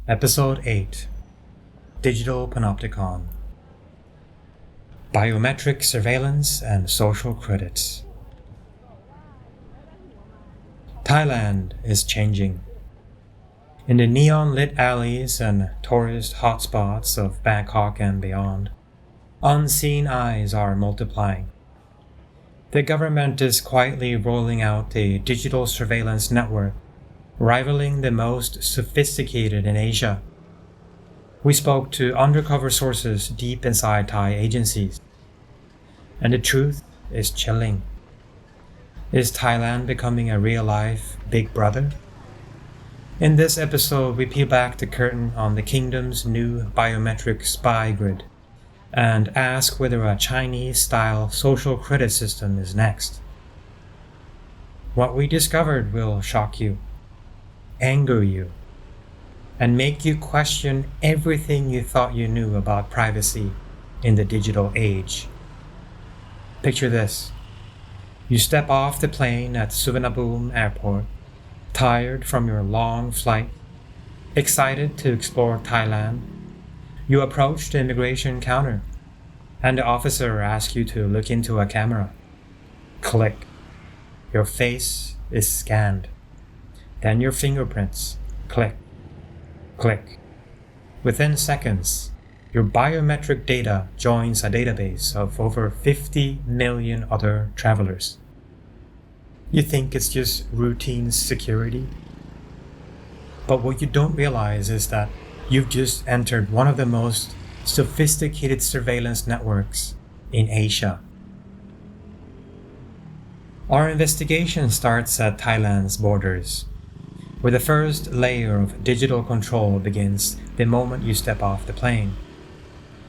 Episode 8 Digital Panopticon Biometric Surveillance and Social Credits. Thailand is changing. In the neon-lit alleys and tourist hotspots of Bangkok and beyond, unseen eyes are multiplying. The government is quietly rolling out a digital surveillance network rivaling the most sophisticated in Asia. We spoke to undercover sources deep inside Thai agencies, and the truth is chilling. Is Thailand becoming a real-life Big Brother? In this episode, we peel back the curtain on the kingdom's new biometric spy grid and ask whether a Chinese-style social credit system is next. What we discovered will shock you, anger you, and make you question everything you thought you knew about privacy in the digital age. Picture this. You step off the plane at Suvarnabhumi Airport, tired from your long flight, excited to explore Thailand. You approach the immigration counter, and the officer asks you to look into a camera. Click. Your face is scanned. Then your fingerprints. Click. Click. Within seconds, your biometric data joins a database of over 50 million other travelers. You think it's just routine security? But what you don't realize is that you've just entered one of the most sophisticated surveillance networks in Asia. Our investigation starts at Thailand's borders, where the first layer of digital control begins the moment you step off the plane.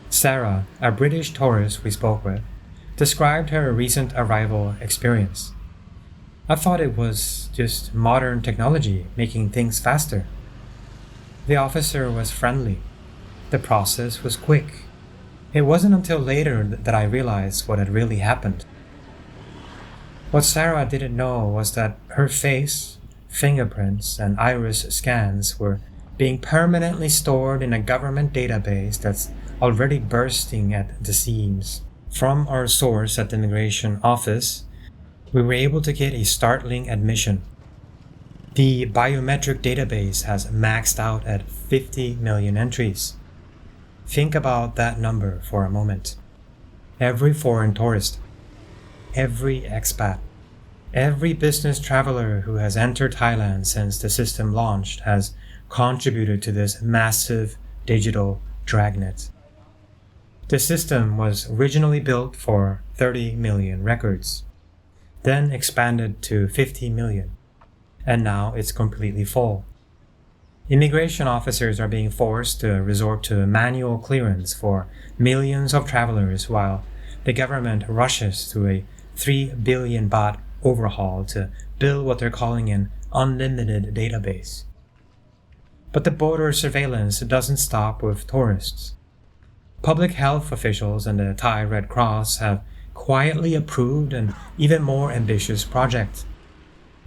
Sarah, a British tourist we spoke with, described her recent arrival experience. I thought it was just modern technology making things faster. The officer was friendly. The process was quick. It wasn't until later that I realized what had really happened. What Sarah didn't know was that her face, fingerprints, and iris scans were being permanently stored in a government database that's already bursting at the seams. From our source at the immigration office, we were able to get a startling admission. The biometric database has maxed out at 50 million entries. Think about that number for a moment. Every foreign tourist, every expat, every business traveler who has entered Thailand since the system launched has contributed to this massive digital dragnet. The system was originally built for 30 million records, then expanded to 50 million, and now it's completely full. Immigration officers are being forced to resort to manual clearance for millions of travelers while the government rushes through a 3 billion baht overhaul to build what they're calling an unlimited database. But the border surveillance doesn't stop with tourists. Public health officials and the Thai Red Cross have quietly approved an even more ambitious project,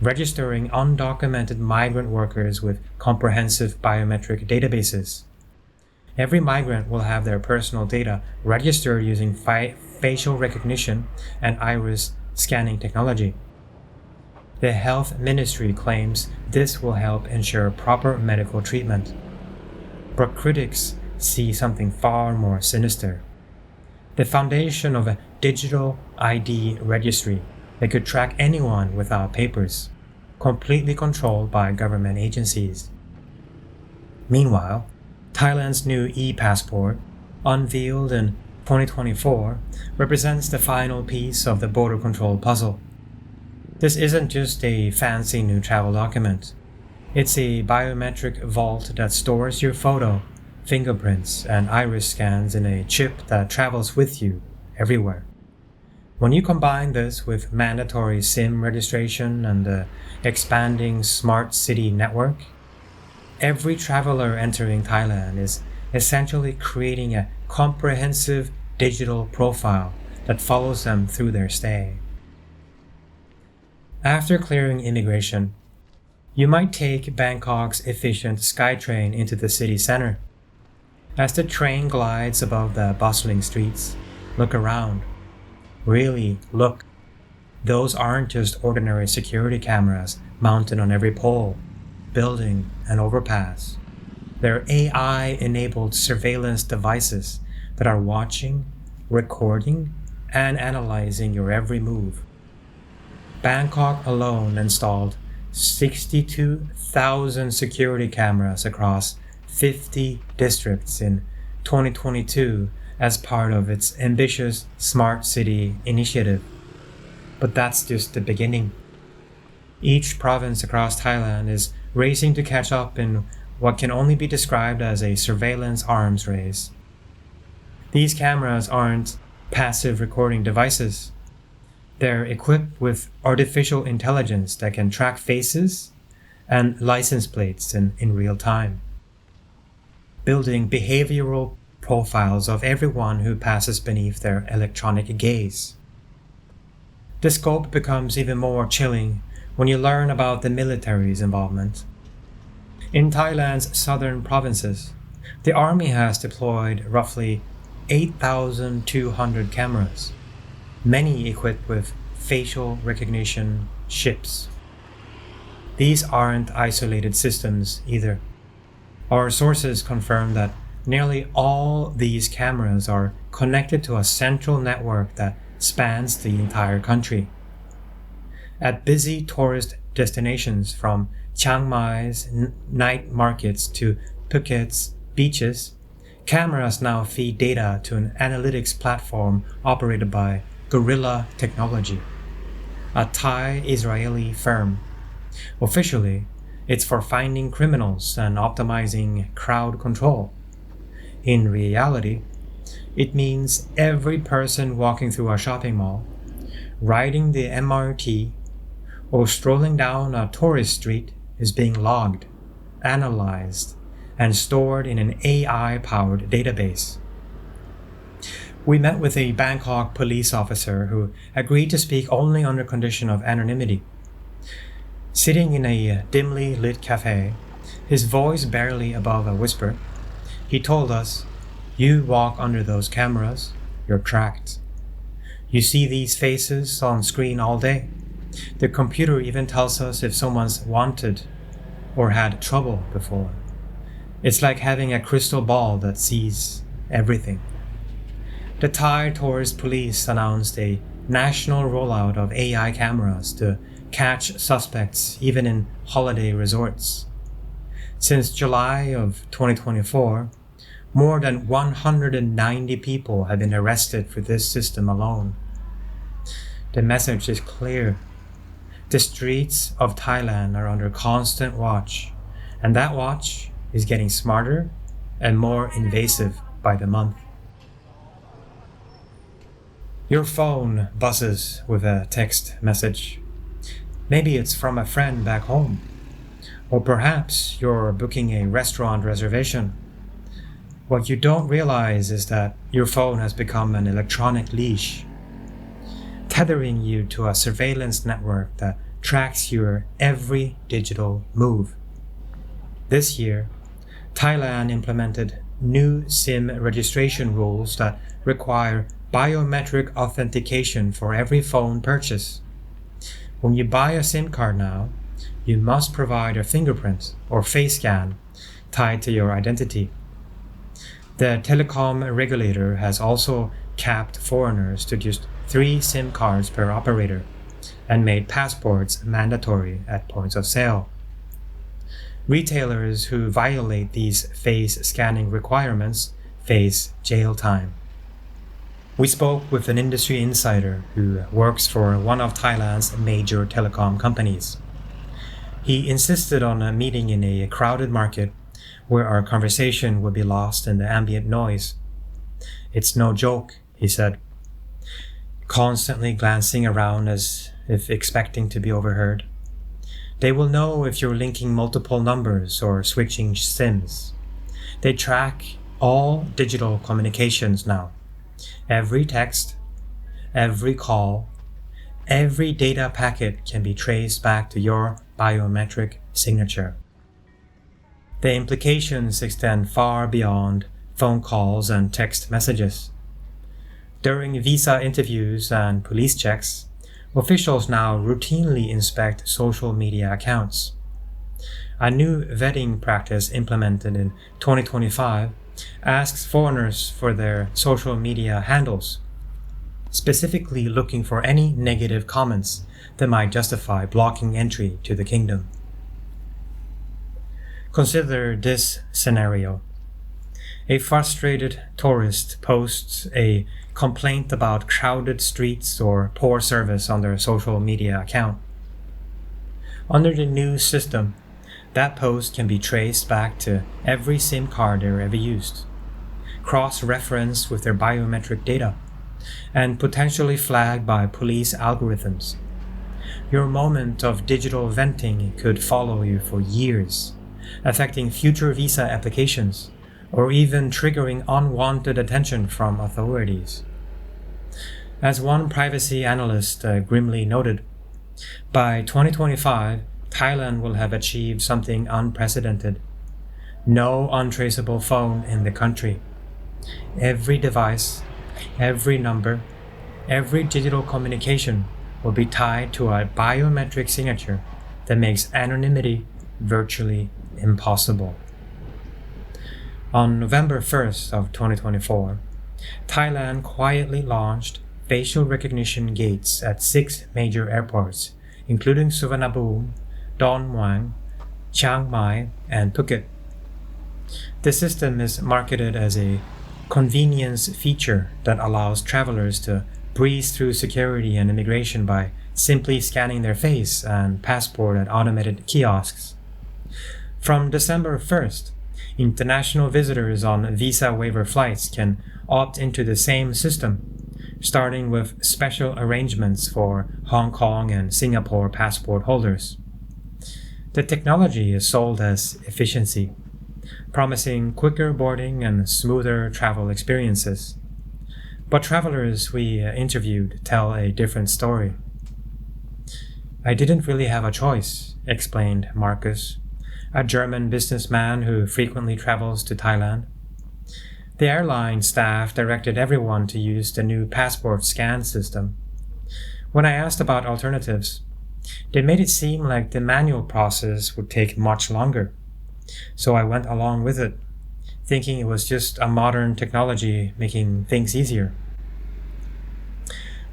registering undocumented migrant workers with comprehensive biometric databases. Every migrant will have their personal data registered using facial recognition and iris scanning technology. The health ministry claims this will help ensure proper medical treatment. But critics see something far more sinister. The foundation of a digital ID registry that could track anyone without papers, completely controlled by government agencies. Meanwhile, Thailand's new e-passport, unveiled in 2024, represents the final piece of the border control puzzle. This isn't just a fancy new travel document. It's a biometric vault that stores your photo, fingerprints, and iris scans in a chip that travels with you everywhere. When you combine this with mandatory SIM registration and the expanding smart city network, every traveler entering Thailand is essentially creating a comprehensive digital profile that follows them through their stay. After clearing immigration, You might take Bangkok's efficient SkyTrain into the city center. As the train glides above the bustling streets, look around. Really look. Those aren't just ordinary security cameras mounted on every pole, building, and overpass. They're AI-enabled surveillance devices that are watching, recording, and analyzing your every move. Bangkok alone installed 62,000 security cameras across 50 districts in 2022 as part of its ambitious Smart City initiative. But that's just the beginning. Each province across Thailand is racing to catch up in what can only be described as a surveillance arms race. These cameras aren't passive recording devices. They're equipped with artificial intelligence that can track faces and license plates in real time, building behavioral profiles of everyone who passes beneath their electronic gaze. The scope becomes even more chilling when you learn about the military's involvement. In Thailand's southern provinces, the army has deployed roughly 8,200 cameras, many equipped with facial recognition chips. These aren't isolated systems either. Our sources confirm that nearly all these cameras are connected to a central network that spans the entire country. At busy tourist destinations from Chiang Mai's night markets to Phuket's beaches, cameras now feed data to an analytics platform operated by Gorilla Technology, a Thai-Israeli firm. Officially, it's for finding criminals and optimizing crowd control. In reality, it means every person walking through a shopping mall, riding the MRT, or strolling down a tourist street is being logged, analyzed, and stored in an AI-powered database. We met with a Bangkok police officer who agreed to speak only under condition of anonymity. Sitting in a dimly lit cafe, his voice barely above a whisper, he told us, "You walk under those cameras, you're tracked. You see these faces on screen all day. The computer even tells us if someone's wanted or had trouble before. It's like having a crystal ball that sees everything." The Thai tourist police announced a national rollout of AI cameras to catch suspects even in holiday resorts. Since July of 2024, more than 190 people have been arrested for this system alone. The message is clear. The streets of Thailand are under constant watch, and that watch is getting smarter and more invasive by the month. Your phone buzzes with a text message. Maybe it's from a friend back home, or perhaps you're booking a restaurant reservation. What you don't realize is that your phone has become an electronic leash, tethering you to a surveillance network that tracks your every digital move. This year, Thailand implemented new SIM registration rules that require biometric authentication for every phone purchase. When you buy a SIM card now, you must provide a fingerprint or face scan tied to your identity. The telecom regulator has also capped foreigners to just 3 SIM cards per operator and made passports mandatory at points of sale. Retailers who violate these face scanning requirements face jail time. We spoke with an industry insider who works for one of Thailand's major telecom companies. He insisted on a meeting in a crowded market where our conversation would be lost in the ambient noise. "It's no joke," he said, constantly glancing around as if expecting to be overheard. "They will know if you're linking multiple numbers or switching SIMs. They track all digital communications now. Every text, every call, every data packet can be traced back to your biometric signature. The implications extend far beyond phone calls and text messages. During visa interviews and police checks, officials now routinely inspect social media accounts. A new vetting practice implemented in 2025 asks foreigners for their social media handles, specifically looking for any negative comments that might justify blocking entry to the kingdom. Consider this scenario. A frustrated tourist posts a complaint about crowded streets or poor service on their social media account. Under the new system, that post can be traced back to every SIM card they ever used, cross-referenced with their biometric data, and potentially flagged by police algorithms. Your moment of digital venting could follow you for years, affecting future visa applications, or even triggering unwanted attention from authorities. As one privacy analyst grimly noted, by 2025, Thailand will have achieved something unprecedented. No untraceable phone in the country. Every device, every number, every digital communication will be tied to a biometric signature that makes anonymity virtually impossible. On November 1st of 2024, Thailand quietly launched facial recognition gates at 6 major airports, including Suvarnabhumi, Don Muang, Chiang Mai, and Phuket. The system is marketed as a convenience feature that allows travelers to breeze through security and immigration by simply scanning their face and passport at automated kiosks. From December 1st, international visitors on visa waiver flights can opt into the same system, starting with special arrangements for Hong Kong and Singapore passport holders. The technology is sold as efficiency, promising quicker boarding and smoother travel experiences. But travelers we interviewed tell a different story. "I didn't really have a choice," explained Marcus, a German businessman who frequently travels to Thailand. The airline staff directed everyone to use the new passport scan system. When I asked about alternatives, they made it seem like the manual process would take much longer. So I went along with it, thinking it was just a modern technology making things easier.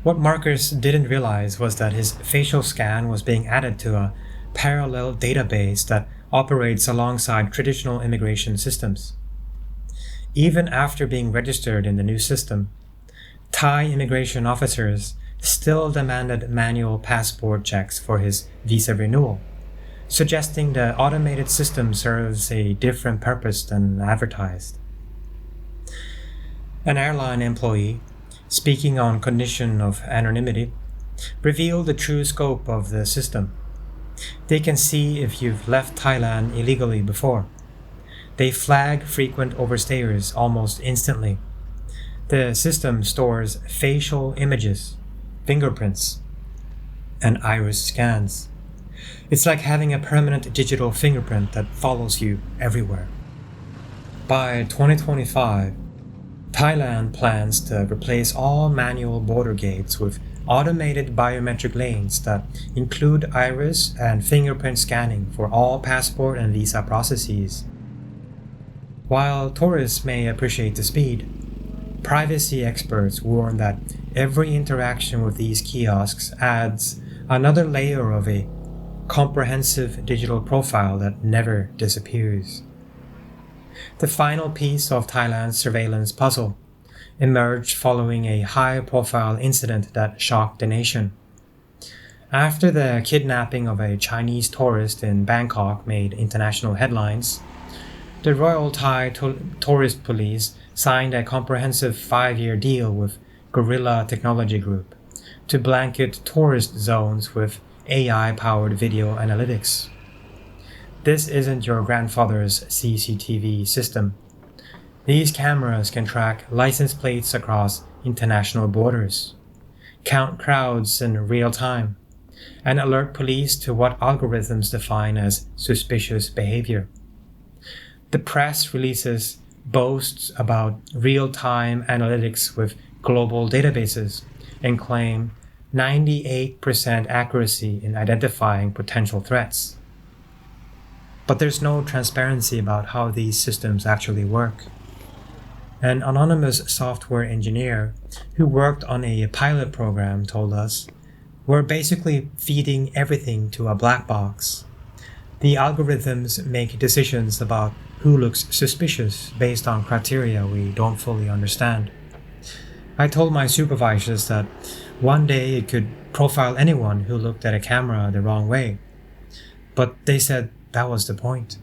What Marcus didn't realize was that his facial scan was being added to a parallel database that operates alongside traditional immigration systems. Even after being registered in the new system, Thai immigration officers still demanded manual passport checks for his visa renewal, suggesting the automated system serves a different purpose than advertised. An airline employee, speaking on condition of anonymity, revealed the true scope of the system. They can see if you've left Thailand illegally before. They flag frequent overstayers almost instantly. The system stores facial images, fingerprints, and iris scans. It's like having a permanent digital fingerprint that follows you everywhere. By 2025, Thailand plans to replace all manual border gates with automated biometric lanes that include iris and fingerprint scanning for all passport and visa processes. While tourists may appreciate the speed, privacy experts warn that every interaction with these kiosks adds another layer of a comprehensive digital profile that never disappears. The final piece of Thailand's surveillance puzzle emerged following a high-profile incident that shocked the nation. After the kidnapping of a Chinese tourist in Bangkok made international headlines, the Royal Thai Tourist Police signed a comprehensive 5-year deal with Gorilla Technology Group to blanket tourist zones with AI-powered video analytics. This isn't your grandfather's CCTV system. These cameras can track license plates across international borders, count crowds in real time, and alert police to what algorithms define as suspicious behavior. The press releases boasts about real-time analytics with global databases and claim 98% accuracy in identifying potential threats. But there's no transparency about how these systems actually work. An anonymous software engineer who worked on a pilot program told us, "We're basically feeding everything to a black box. The algorithms make decisions about who looks suspicious based on criteria we don't fully understand." I told my supervisors that one day it could profile anyone who looked at a camera the wrong way, but they said that was the point.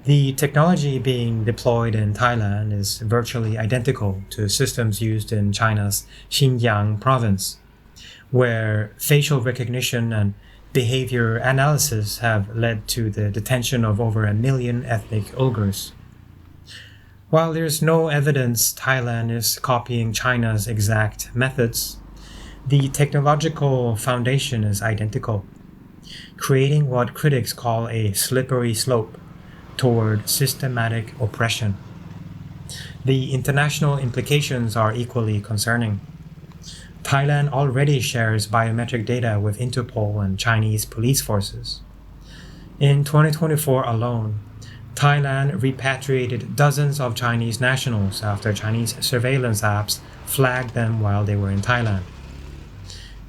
The technology being deployed in Thailand is virtually identical to systems used in China's Xinjiang province, where facial recognition and behavior analysis have led to the detention of over 1 million ethnic Uyghurs. While there's no evidence Thailand is copying China's exact methods, the technological foundation is identical, creating what critics call a slippery slope toward systematic oppression. The international implications are equally concerning. Thailand already shares biometric data with Interpol and Chinese police forces. In 2024 alone, Thailand repatriated dozens of Chinese nationals after Chinese surveillance apps flagged them while they were in Thailand.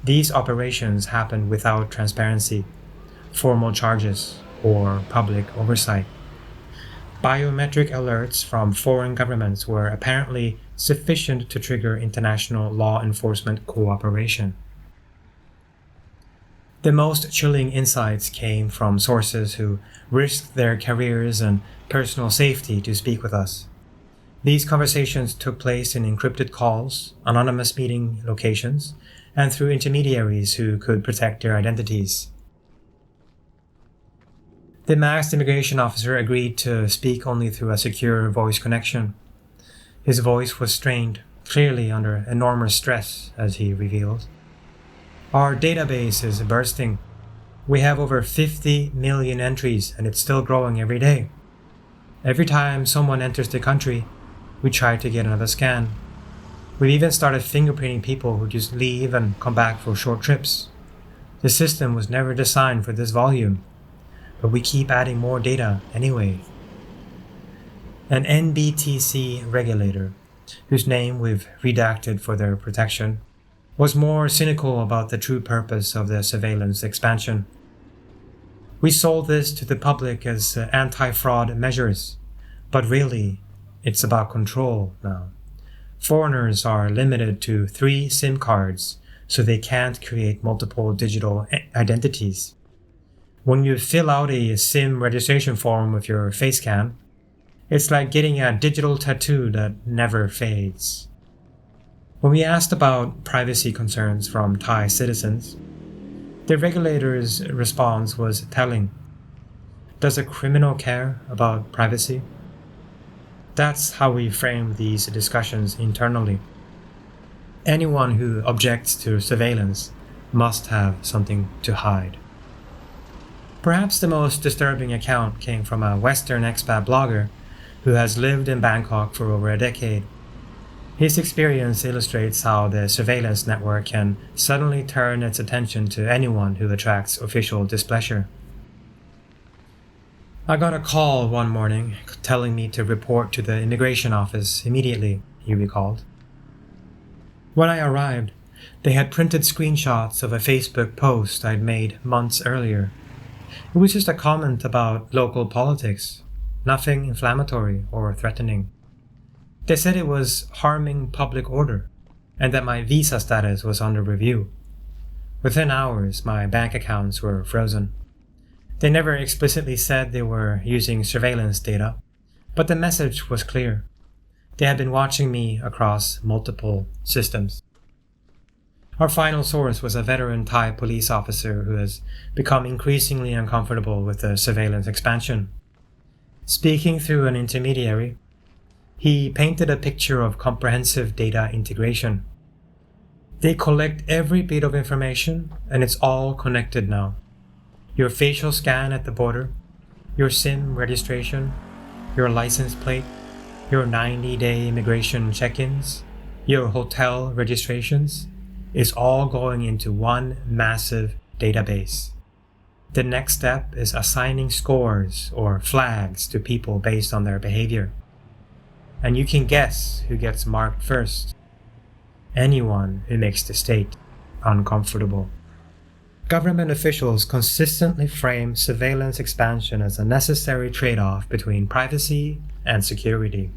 These operations happened without transparency, formal charges, or public oversight. Biometric alerts from foreign governments were apparently sufficient to trigger international law enforcement cooperation. The most chilling insights came from sources who risked their careers and personal safety to speak with us. These conversations took place in encrypted calls, anonymous meeting locations, and through intermediaries who could protect their identities. The masked immigration officer agreed to speak only through a secure voice connection. His voice was strained, clearly under enormous stress, as he revealed. "Our database is bursting. We have over 50 million entries and it's still growing every day. Every time someone enters the country, we try to get another scan. We've even started fingerprinting people who just leave and come back for short trips. The system was never designed for this volume, but we keep adding more data anyway." An NBTC regulator, whose name we've redacted for their protection, was more cynical about the true purpose of the surveillance expansion. "We sold this to the public as anti-fraud measures, but really, it's about control now. Foreigners are limited to 3 SIM cards, so they can't create multiple digital identities. When you fill out a SIM registration form with your face cam, it's like getting a digital tattoo that never fades." When we asked about privacy concerns from Thai citizens, the regulator's response was telling. Does a criminal care about privacy? That's how we frame these discussions internally. Anyone who objects to surveillance must have something to hide. Perhaps the most disturbing account came from a Western expat blogger who has lived in Bangkok for over a decade. His experience illustrates how the surveillance network can suddenly turn its attention to anyone who attracts official displeasure. "I got a call one morning telling me to report to the immigration office immediately," he recalled. "When I arrived, they had printed screenshots of a Facebook post I'd made months earlier. It was just a comment about local politics, nothing inflammatory or threatening. They said it was harming public order, and that my visa status was under review. Within hours, my bank accounts were frozen. They never explicitly said they were using surveillance data, but the message was clear. They had been watching me across multiple systems." Our final source was a veteran Thai police officer who has become increasingly uncomfortable with the surveillance expansion. Speaking through an intermediary, he painted a picture of comprehensive data integration. They collect every bit of information, and it's all connected now. Your facial scan at the border, your SIM registration, your license plate, your 90-day immigration check-ins, your hotel registrations, is all going into one massive database. The next step is assigning scores or flags to people based on their behavior. And you can guess who gets marked first. Anyone who makes the state uncomfortable. Government officials consistently frame surveillance expansion as a necessary trade-off between privacy and security.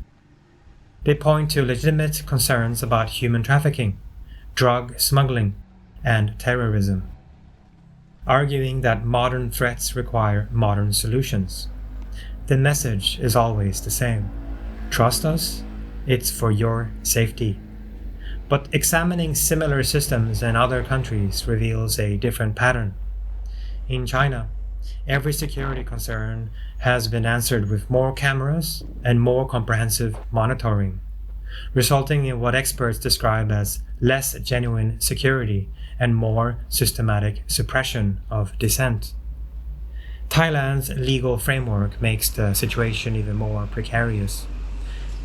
They point to legitimate concerns about human trafficking, drug smuggling, and terrorism, arguing that modern threats require modern solutions. The message is always the same. Trust us, it's for your safety. But examining similar systems in other countries reveals a different pattern. In China, every security concern has been answered with more cameras and more comprehensive monitoring, resulting in what experts describe as less genuine security and more systematic suppression of dissent. Thailand's legal framework makes the situation even more precarious.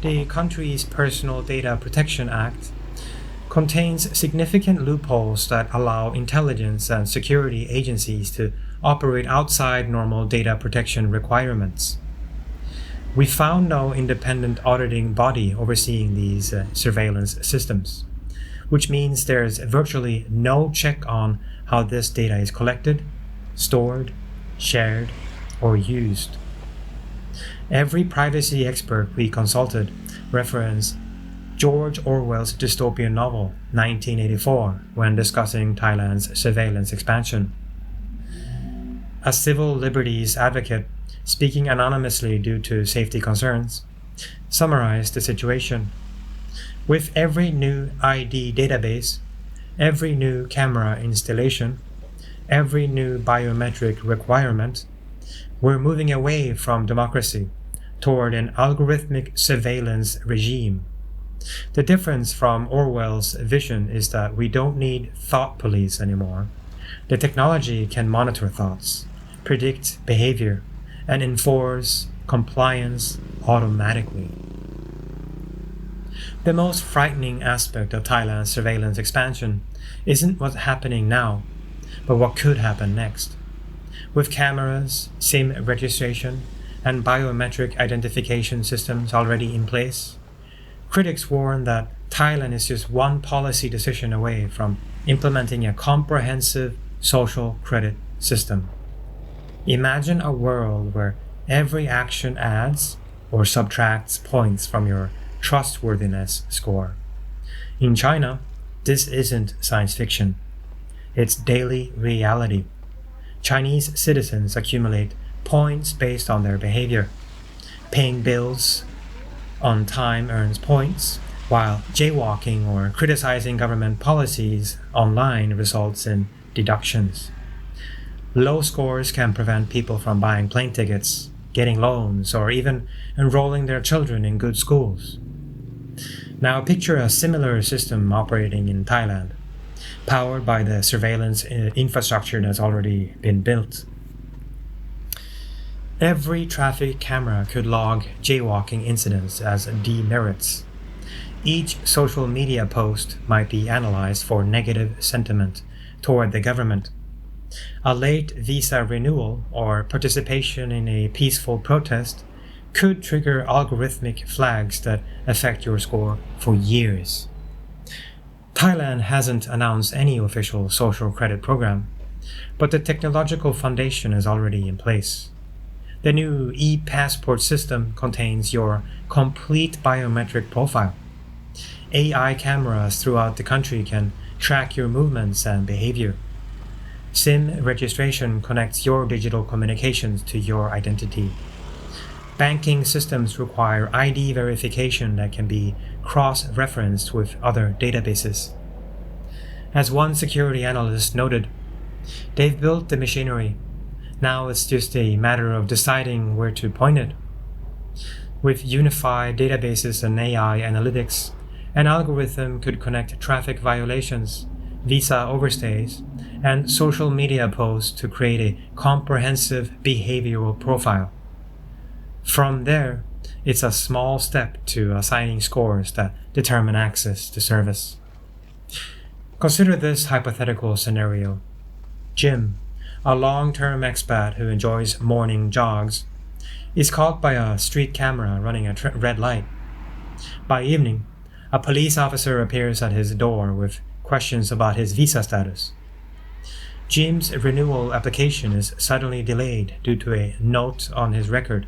The country's Personal Data Protection Act contains significant loopholes that allow intelligence and security agencies to operate outside normal data protection requirements. We found no independent auditing body overseeing these surveillance systems, which means there's virtually no check on how this data is collected, stored, shared, or used. Every privacy expert we consulted referenced George Orwell's dystopian novel, 1984, when discussing Thailand's surveillance expansion. A civil liberties advocate, speaking anonymously due to safety concerns, summarized the situation. With every new ID database, every new camera installation, every new biometric requirement, we're moving away from democracy toward an algorithmic surveillance regime. The difference from Orwell's vision is that we don't need thought police anymore. The technology can monitor thoughts, predict behavior, and enforce compliance automatically. The most frightening aspect of Thailand's surveillance expansion isn't what's happening now, but what could happen next. With cameras, SIM registration, and biometric identification systems already in place, critics warn that Thailand is just one policy decision away from implementing a comprehensive social credit system. Imagine a world where every action adds or subtracts points from your trustworthiness score. In China, this isn't science fiction. It's daily reality. Chinese citizens accumulate points based on their behavior. Paying bills on time earns points, while jaywalking or criticizing government policies online results in deductions. Low scores can prevent people from buying plane tickets, getting loans, or even enrolling their children in good schools. Now picture a similar system operating in Thailand, powered by the surveillance infrastructure that's already been built. Every traffic camera could log jaywalking incidents as demerits. Each social media post might be analyzed for negative sentiment toward the government. A late visa renewal or participation in a peaceful protest could trigger algorithmic flags that affect your score for years. Thailand hasn't announced any official social credit program, but the technological foundation is already in place. The new e-passport system contains your complete biometric profile. AI cameras throughout the country can track your movements and behavior. SIM registration connects your digital communications to your identity. Banking systems require ID verification that can be cross-referenced with other databases. As one security analyst noted, they've built the machinery. Now it's just a matter of deciding where to point it. With unified databases and AI analytics, An algorithm could connect traffic violations, visa overstays, and social media posts to create a comprehensive behavioral profile. From there, it's a small step to assigning scores that determine access to service. Consider this hypothetical scenario. Jim, a long-term expat who enjoys morning jogs, is caught by a street camera running a red light. By evening, a police officer appears at his door with questions about his visa status. Jim's renewal application is suddenly delayed due to a note on his record.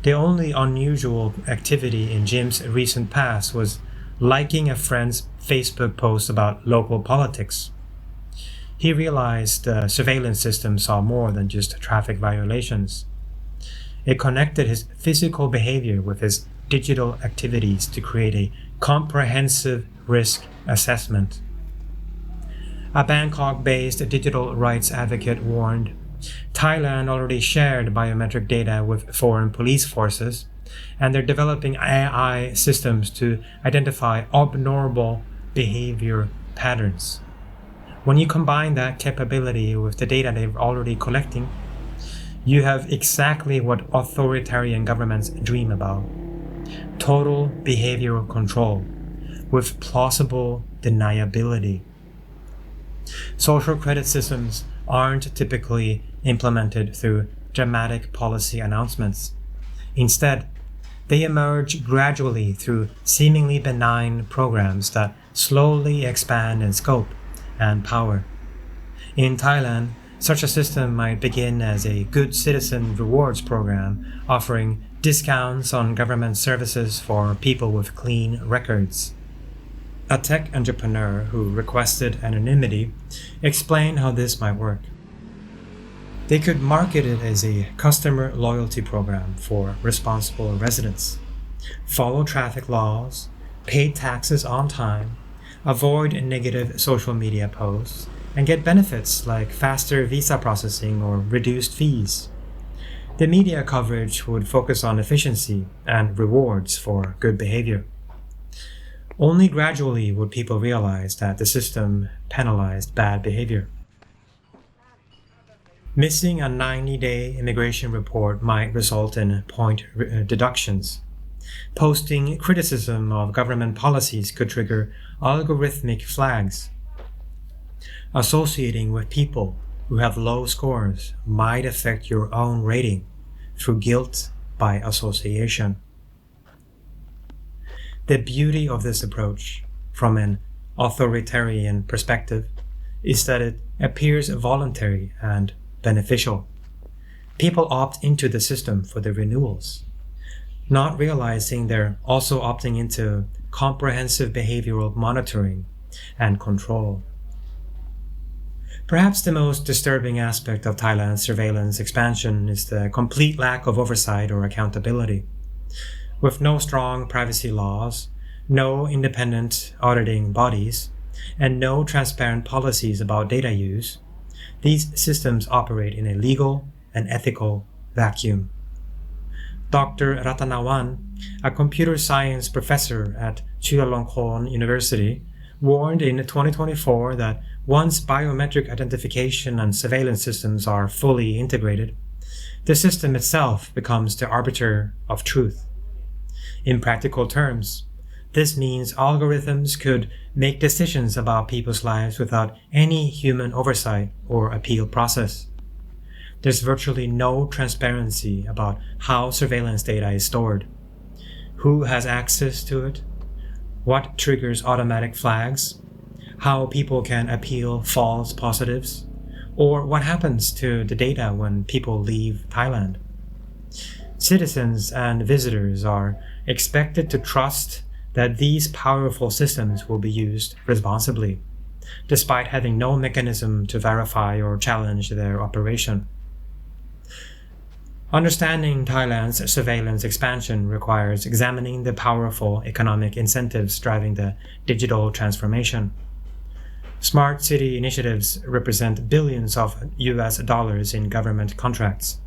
The only unusual activity in Jim's recent past was liking a friend's Facebook post about local politics. He realized the surveillance system saw more than just traffic violations. It connected his physical behavior with his digital activities to create a comprehensive risk assessment. A Bangkok-based digital rights advocate warned, Thailand already shared biometric data with foreign police forces, and they're developing AI systems to identify abnormal behavior patterns. When you combine that capability with the data they're already collecting, you have exactly what authoritarian governments dream about: total behavioral control with plausible deniability. Social credit systems aren't typically implemented through dramatic policy announcements. Instead, they emerge gradually through seemingly benign programs that slowly expand in scope and power. In Thailand, such a system might begin as a good citizen rewards program offering discounts on government services for people with clean records. A tech entrepreneur who requested anonymity explained how this might work. They could market it as a customer loyalty program for responsible residents, follow traffic laws, pay taxes on time, avoid negative social media posts, and get benefits like faster visa processing or reduced fees. The media coverage would focus on efficiency and rewards for good behavior. Only gradually would people realize that the system penalized bad behavior. Missing a 90-day immigration report might result in point deductions. Posting criticism of government policies could trigger algorithmic flags. Associating with people who have low scores might affect your own rating through guilt by association. The beauty of this approach, from an authoritarian perspective, is that it appears voluntary and beneficial. People opt into the system for the renewals, not realizing they're also opting into comprehensive behavioral monitoring and control. Perhaps the most disturbing aspect of Thailand's surveillance expansion is the complete lack of oversight or accountability. With no strong privacy laws, no independent auditing bodies, and no transparent policies about data use, these systems operate in a legal and ethical vacuum. Dr. Ratanawan, a computer science professor at Chulalongkorn University, warned in 2024 that once biometric identification and surveillance systems are fully integrated, the system itself becomes the arbiter of truth. In practical terms, this means algorithms could make decisions about people's lives without any human oversight or appeal process. There's virtually no transparency about how surveillance data is stored, who has access to it, what triggers automatic flags, how people can appeal false positives, or what happens to the data when people leave Thailand. Citizens and visitors are expected to trust that these powerful systems will be used responsibly, despite having no mechanism to verify or challenge their operation. Understanding Thailand's surveillance expansion requires examining the powerful economic incentives driving the digital transformation. Smart city initiatives represent billions of US dollars in government contracts,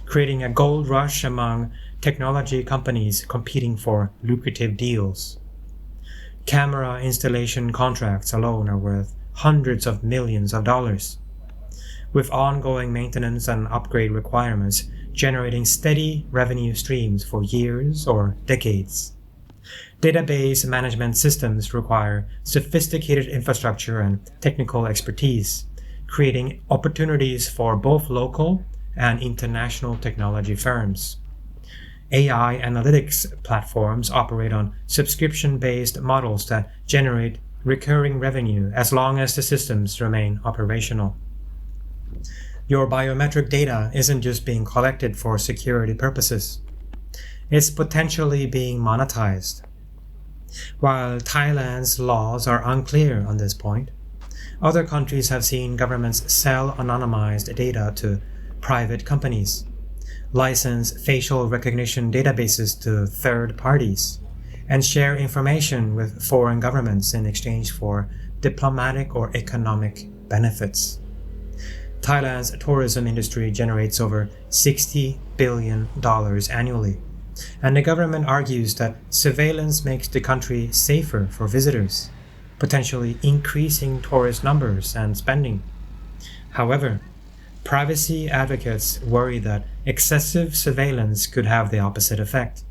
creating a gold rush among technology companies competing for lucrative deals. Camera installation contracts alone are worth hundreds of millions of dollars, with ongoing maintenance and upgrade requirements generating steady revenue streams for years or decades. Database management systems require sophisticated infrastructure and technical expertise, creating opportunities for both local and international technology firms. AI analytics platforms operate on subscription-based models that generate recurring revenue as long as the systems remain operational. Your biometric data isn't just being collected for security purposes. It's potentially being monetized. While Thailand's laws are unclear on this point, other countries have seen governments sell anonymized data to private companies, license facial recognition databases to third parties, and share information with foreign governments in exchange for diplomatic or economic benefits. Thailand's tourism industry generates over $60 billion annually, and the government argues that surveillance makes the country safer for visitors, potentially increasing tourist numbers and spending. However, privacy advocates worry that excessive surveillance could have the opposite effect,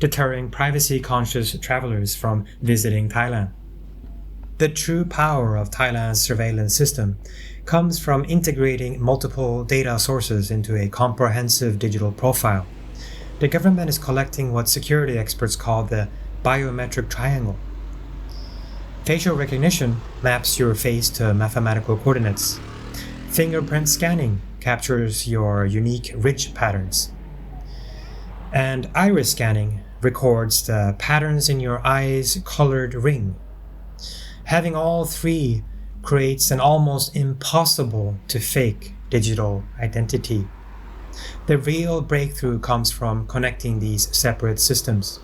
deterring privacy-conscious travelers from visiting Thailand. The true power of Thailand's surveillance system comes from integrating multiple data sources into a comprehensive digital profile. The government is collecting what security experts call the biometric triangle. Facial recognition maps your face to mathematical coordinates. Fingerprint scanning captures your unique ridge patterns. And iris scanning records the patterns in your eye's colored ring. Having all three creates an almost impossible to fake digital identity. The real breakthrough comes from connecting these separate systems.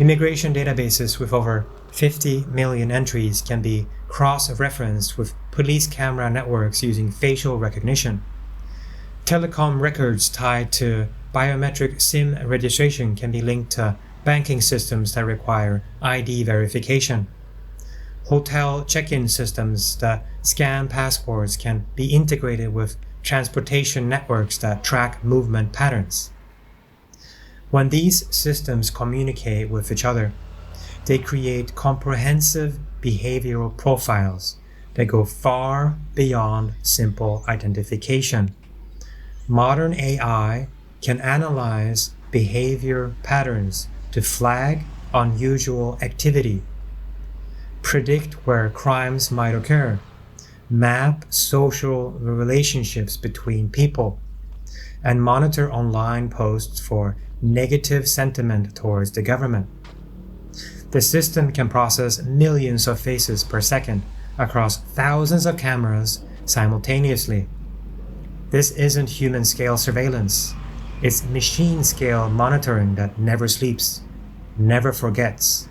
Immigration databases with over 50 million entries can be cross-referenced with police camera networks using facial recognition. Telecom records tied to biometric SIM registration can be linked to banking systems that require ID verification. Hotel check-in systems that scan passports can be integrated with transportation networks that track movement patterns. When these systems communicate with each other, they create comprehensive behavioral profiles that go far beyond simple identification. Modern AI can analyze behavior patterns to flag unusual activity, predict where crimes might occur, map social relationships between people, and monitor online posts for negative sentiment towards the government. The system can process millions of faces per second across thousands of cameras simultaneously. This isn't human-scale surveillance. It's machine-scale monitoring that never sleeps, never forgets,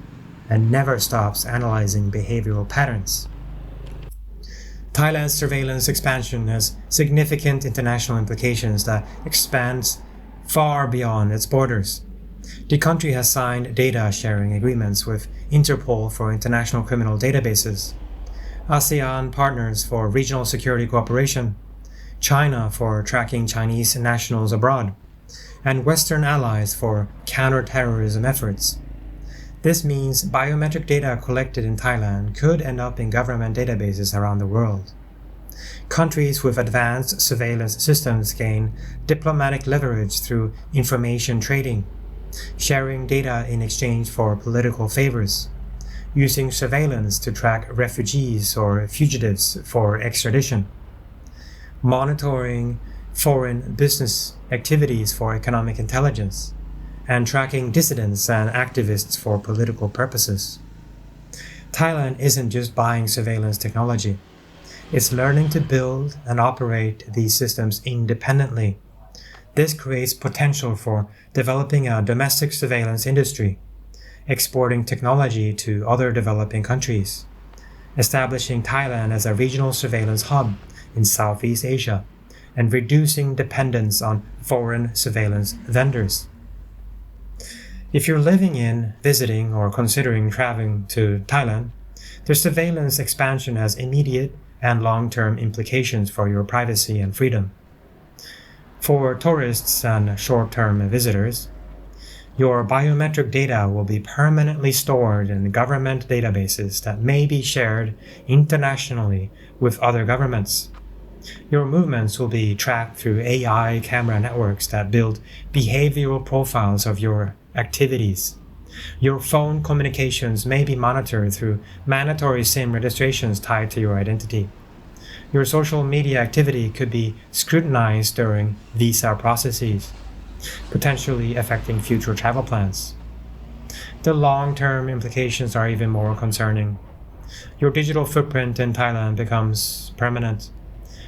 and never stops analyzing behavioral patterns. Thailand's surveillance expansion has significant international implications that expands far beyond its borders. The country has signed data sharing agreements with Interpol for international criminal databases, ASEAN partners for regional security cooperation, China for tracking Chinese nationals abroad, and Western allies for counter-terrorism efforts. This means biometric data collected in Thailand could end up in government databases around the world. Countries with advanced surveillance systems gain diplomatic leverage through information trading, sharing data in exchange for political favors, using surveillance to track refugees or fugitives for extradition, monitoring foreign business activities for economic intelligence, and tracking dissidents and activists for political purposes. Thailand isn't just buying surveillance technology. It's learning to build and operate these systems independently. This creates potential for developing a domestic surveillance industry, exporting technology to other developing countries, establishing Thailand as a regional surveillance hub in Southeast Asia, and reducing dependence on foreign surveillance vendors. If you're living in, visiting, or considering traveling to Thailand, the surveillance expansion has immediate and long-term implications for your privacy and freedom. For tourists and short-term visitors, your biometric data will be permanently stored in government databases that may be shared internationally with other governments. Your movements will be tracked through AI camera networks that build behavioral profiles of your activities. Your phone communications may be monitored through mandatory SIM registrations tied to your identity. Your social media activity could be scrutinized during visa processes, potentially affecting future travel plans. The long-term implications are even more concerning. Your digital footprint in Thailand becomes permanent,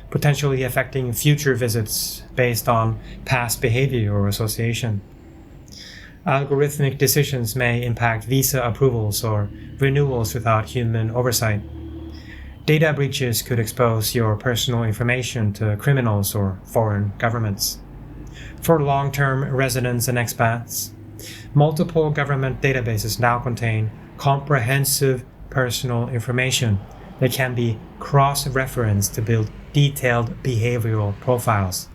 potentially affecting future visits based on past behavior or association. Algorithmic decisions may impact visa approvals or renewals without human oversight. Data breaches could expose your personal information to criminals or foreign governments. For long-term residents and expats, multiple government databases now contain comprehensive personal information that can be cross-referenced to build detailed behavioral profiles.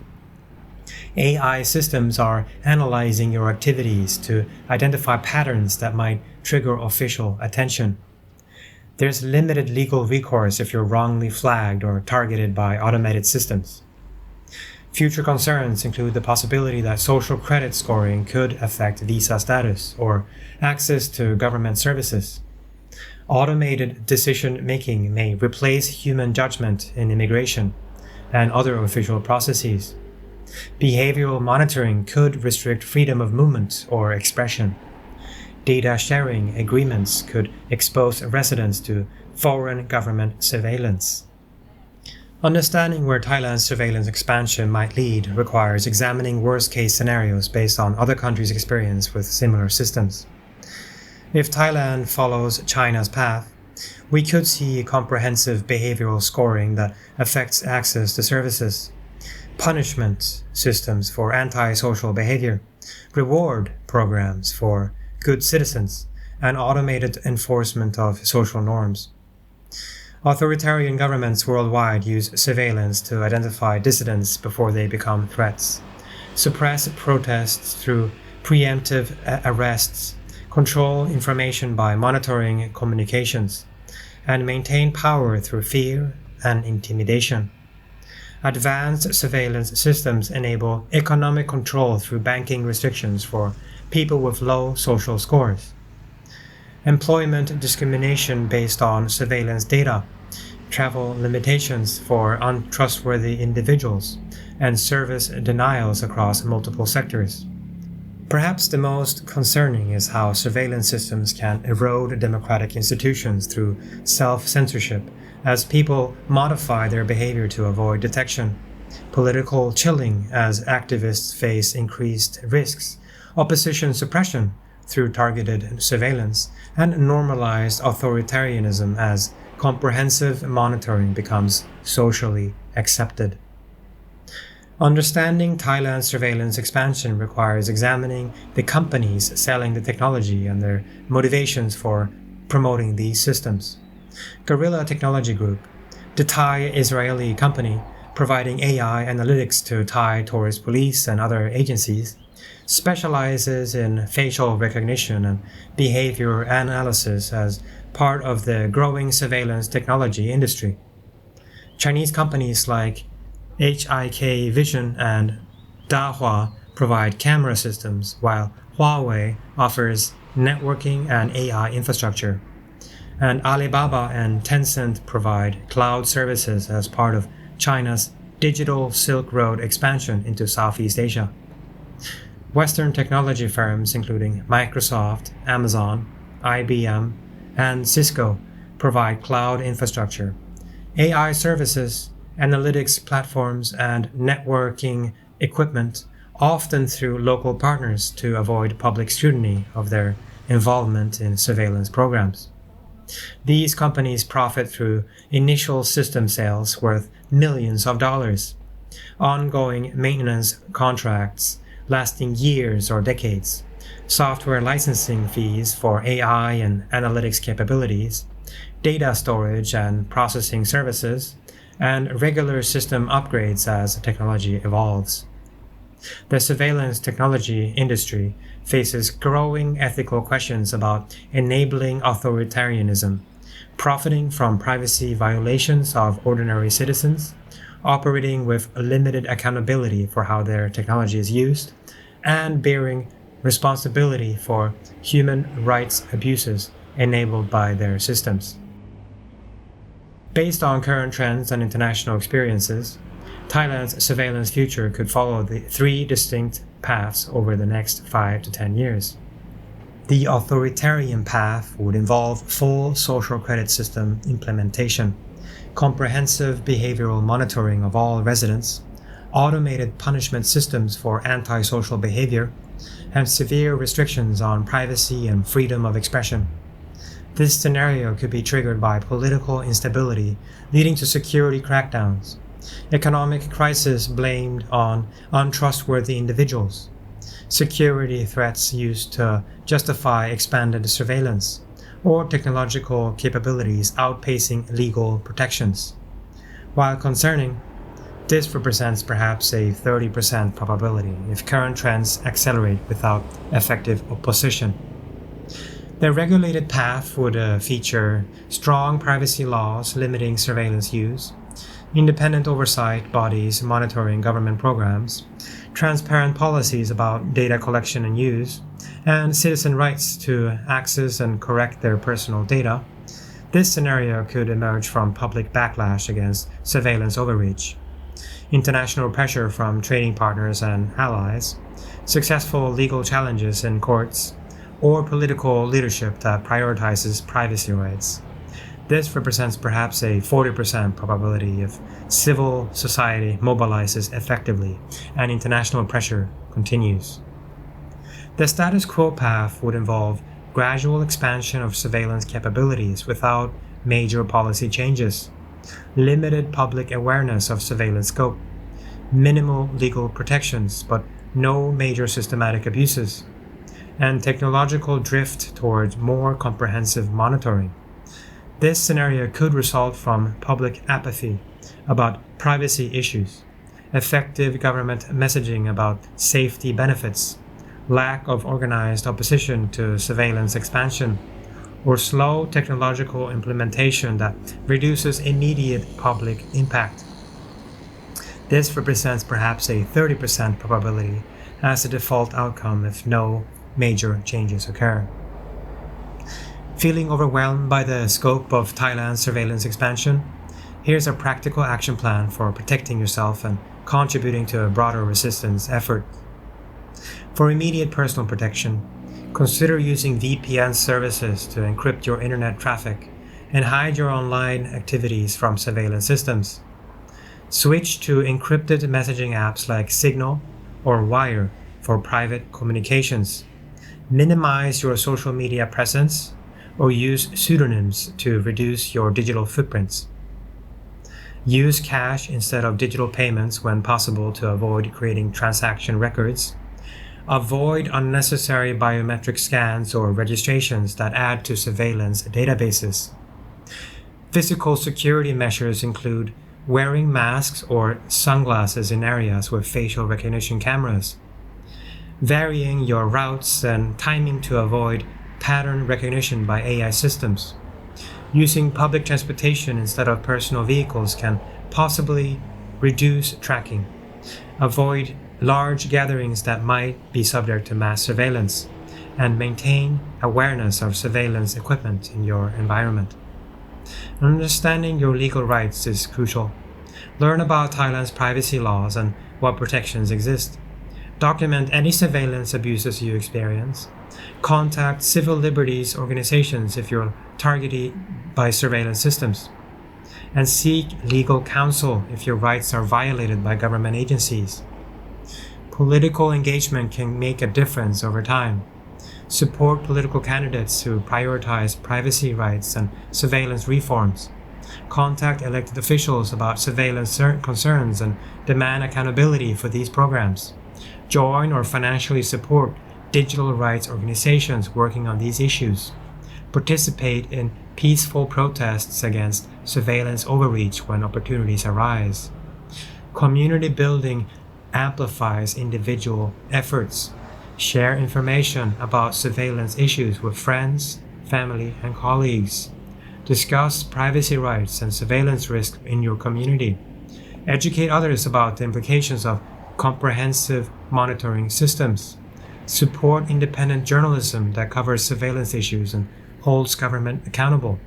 AI systems are analyzing your activities to identify patterns that might trigger official attention. There's limited legal recourse if you're wrongly flagged or targeted by automated systems. Future concerns include the possibility that social credit scoring could affect visa status or access to government services. Automated decision-making may replace human judgment in immigration and other official processes. Behavioral monitoring could restrict freedom of movement or expression. Data sharing agreements could expose residents to foreign government surveillance. Understanding where Thailand's surveillance expansion might lead requires examining worst-case scenarios based on other countries' experience with similar systems. If Thailand follows China's path, we could see comprehensive behavioral scoring that affects access to services, punishment systems for antisocial behavior, reward programs for good citizens, and automated enforcement of social norms. Authoritarian governments worldwide use surveillance to identify dissidents before they become threats, suppress protests through preemptive arrests, control information by monitoring communications, and maintain power through fear and intimidation. Advanced surveillance systems enable economic control through banking restrictions for people with low social scores, employment discrimination based on surveillance data, travel limitations for untrustworthy individuals, and service denials across multiple sectors. Perhaps the most concerning is how surveillance systems can erode democratic institutions through self-censorship as people modify their behavior to avoid detection, political chilling as activists face increased risks, opposition suppression through targeted surveillance, and normalized authoritarianism as comprehensive monitoring becomes socially accepted. Understanding Thailand's surveillance expansion requires examining the companies selling the technology and their motivations for promoting these systems. Guerrilla Technology Group, the Thai-Israeli company providing AI analytics to Thai tourist police and other agencies, specializes in facial recognition and behavior analysis as part of the growing surveillance technology industry. Chinese companies like HIK Vision and Dahua provide camera systems, while Huawei offers networking and AI infrastructure. And Alibaba and Tencent provide cloud services as part of China's digital Silk Road expansion into Southeast Asia. Western technology firms including Microsoft, Amazon, IBM, and Cisco provide cloud infrastructure, AI services, analytics platforms, and networking equipment, often through local partners to avoid public scrutiny of their involvement in surveillance programs. These companies profit through initial system sales worth millions of dollars, ongoing maintenance contracts lasting years or decades, software licensing fees for AI and analytics capabilities, data storage and processing services, and regular system upgrades as technology evolves. The surveillance technology industry faces growing ethical questions about enabling authoritarianism, profiting from privacy violations of ordinary citizens, operating with limited accountability for how their technology is used, and bearing responsibility for human rights abuses enabled by their systems. Based on current trends and international experiences, Thailand's surveillance future could follow the three distinct paths over the next 5 to 10 years. The authoritarian path would involve full social credit system implementation, comprehensive behavioral monitoring of all residents, automated punishment systems for antisocial behavior, and severe restrictions on privacy and freedom of expression. This scenario could be triggered by political instability leading to security crackdowns, economic crisis blamed on untrustworthy individuals, security threats used to justify expanded surveillance, or technological capabilities outpacing legal protections. While concerning, this represents perhaps a 30% probability if current trends accelerate without effective opposition. The regulated path would feature strong privacy laws limiting surveillance use, independent oversight bodies monitoring government programs, transparent policies about data collection and use, and citizen rights to access and correct their personal data. This scenario could emerge from public backlash against surveillance overreach, international pressure from trading partners and allies, successful legal challenges in courts, or political leadership that prioritizes privacy rights. This represents perhaps a 40% probability if civil society mobilizes effectively and international pressure continues. The status quo path would involve gradual expansion of surveillance capabilities without major policy changes, limited public awareness of surveillance scope, minimal legal protections but no major systematic abuses, and technological drift towards more comprehensive monitoring. This scenario could result from public apathy about privacy issues, effective government messaging about safety benefits, lack of organized opposition to surveillance expansion, or slow technological implementation that reduces immediate public impact. This represents perhaps a 30% probability as a default outcome if no major changes occur. Feeling overwhelmed by the scope of Thailand's surveillance expansion? Here's a practical action plan for protecting yourself and contributing to a broader resistance effort. For immediate personal protection, consider using VPN services to encrypt your internet traffic and hide your online activities from surveillance systems. Switch to encrypted messaging apps like Signal or Wire for private communications. Minimize your social media presence or use pseudonyms to reduce your digital footprints. Use cash instead of digital payments when possible to avoid creating transaction records. Avoid unnecessary biometric scans or registrations that add to surveillance databases. Physical security measures include wearing masks or sunglasses in areas with facial recognition cameras, varying your routes and timing to avoid pattern recognition by AI systems. Using public transportation instead of personal vehicles can possibly reduce tracking. Avoid large gatherings that might be subject to mass surveillance, and maintain awareness of surveillance equipment in your environment. Understanding your legal rights is crucial. Learn about Thailand's privacy laws and what protections exist. Document any surveillance abuses you experience. Contact civil liberties organizations if you're targeted by surveillance systems. And seek legal counsel if your rights are violated by government agencies. Political engagement can make a difference over time. Support political candidates who prioritize privacy rights and surveillance reforms. Contact elected officials about surveillance concerns and demand accountability for these programs. Join or financially support digital rights organizations working on these issues. Participate in peaceful protests against surveillance overreach when opportunities arise. Community building amplifies individual efforts. Share information about surveillance issues with friends, family, and colleagues. Discuss privacy rights and surveillance risk in your community. Educate others about the implications of comprehensive monitoring systems. Support independent journalism that covers surveillance issues and holds government accountable.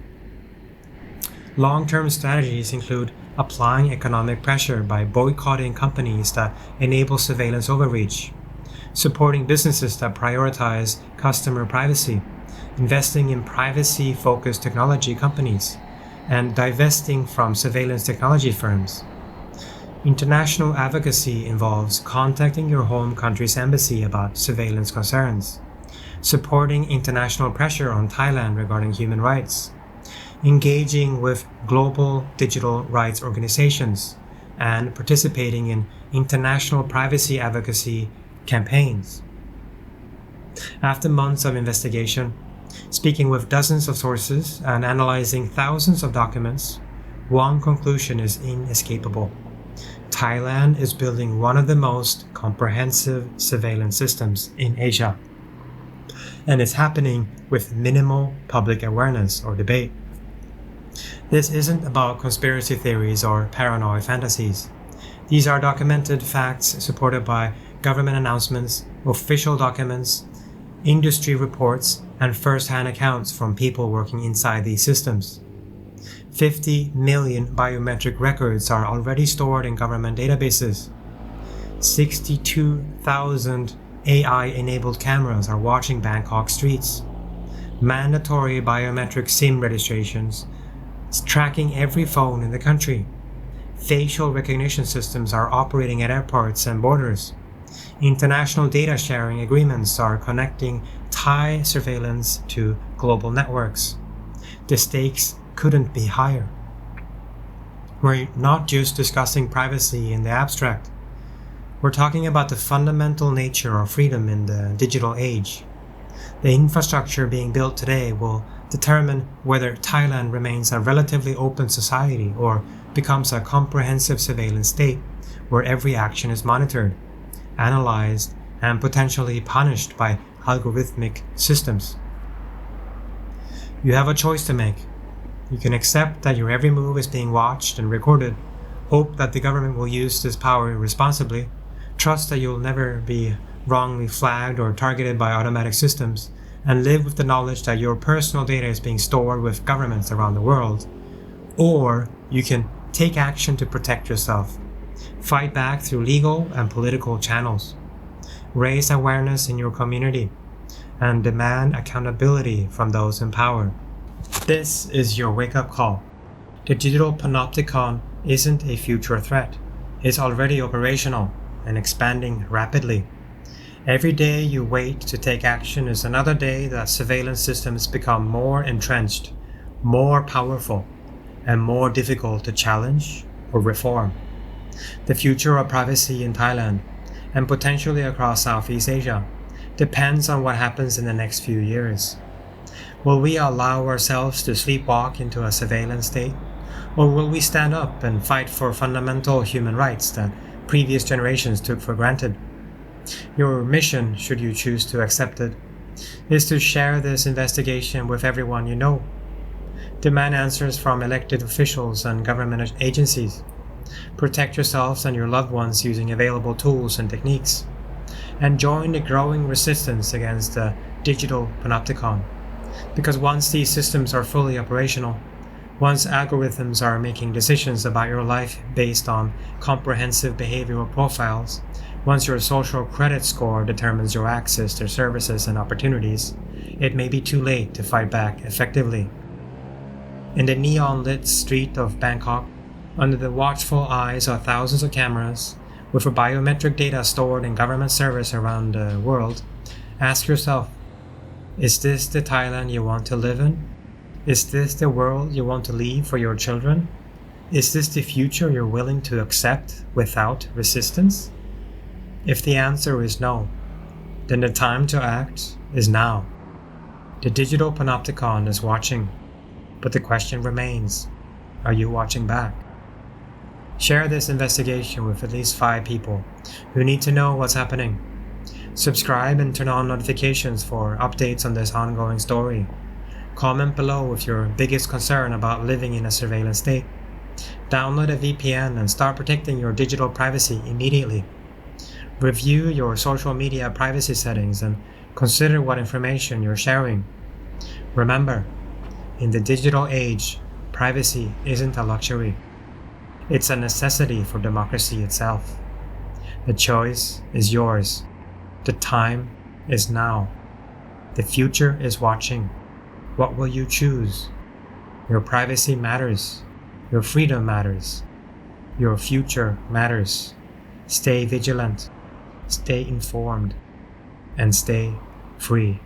Long-term strategies include applying economic pressure by boycotting companies that enable surveillance overreach, supporting businesses that prioritize customer privacy, investing in privacy-focused technology companies, and divesting from surveillance technology firms. International advocacy involves contacting your home country's embassy about surveillance concerns, supporting international pressure on Thailand regarding human rights, engaging with global digital rights organizations, and participating in international privacy advocacy campaigns. After months of investigation, speaking with dozens of sources, and analyzing thousands of documents, one conclusion is inescapable. Thailand is building one of the most comprehensive surveillance systems in Asia, and it's happening with minimal public awareness or debate. This isn't about conspiracy theories or paranoid fantasies. These are documented facts supported by government announcements, official documents, industry reports, and first-hand accounts from people working inside these systems. 50 million biometric records are already stored in government databases. 62,000 AI-enabled cameras are watching Bangkok streets. Mandatory biometric SIM registrations tracking every phone in the country. Facial recognition systems are operating at airports and borders. International data sharing agreements are connecting Thai surveillance to global networks. The stakes couldn't be higher. We're not just discussing privacy in the abstract. We're talking about the fundamental nature of freedom in the digital age. The infrastructure being built today will determine whether Thailand remains a relatively open society or becomes a comprehensive surveillance state where every action is monitored, analyzed, and potentially punished by algorithmic systems. You have a choice to make. You can accept that your every move is being watched and recorded, hope that the government will use this power responsibly, trust that you'll never be wrongly flagged or targeted by automatic systems, and live with the knowledge that your personal data is being stored with governments around the world. Or you can take action to protect yourself, fight back through legal and political channels, raise awareness in your community, and demand accountability from those in power. This is your wake-up call. The digital Panopticon isn't a future threat. It's already operational and expanding rapidly. Every day you wait to take action is another day that surveillance systems become more entrenched, more powerful, and more difficult to challenge or reform. The future of privacy in Thailand, and potentially across Southeast Asia, depends on what happens in the next few years. Will we allow ourselves to sleepwalk into a surveillance state? Or will we stand up and fight for fundamental human rights that previous generations took for granted? Your mission, should you choose to accept it, is to share this investigation with everyone you know. Demand answers from elected officials and government agencies. Protect yourselves and your loved ones using available tools and techniques. And join the growing resistance against the digital Panopticon. Because once these systems are fully operational, once algorithms are making decisions about your life based on comprehensive behavioral profiles, once your social credit score determines your access to services and opportunities, it may be too late to fight back effectively. In the neon-lit street of Bangkok, under the watchful eyes of thousands of cameras, with biometric data stored in government servers around the world, ask yourself, is this the Thailand you want to live in? Is this the world you want to leave for your children? Is this the future you're willing to accept without resistance? If the answer is no, then the time to act is now. The digital Panopticon is watching, but the question remains, are you watching back? Share this investigation with at least 5 people who need to know what's happening. Subscribe and turn on notifications for updates on this ongoing story. Comment below with your biggest concern about living in a surveillance state. Download a VPN and start protecting your digital privacy immediately. Review your social media privacy settings and consider what information you're sharing. Remember, in the digital age, privacy isn't a luxury. It's a necessity for democracy itself. The choice is yours. The time is now. The future is watching. What will you choose? Your privacy matters. Your freedom matters. Your future matters. Stay vigilant. Stay informed. And stay free.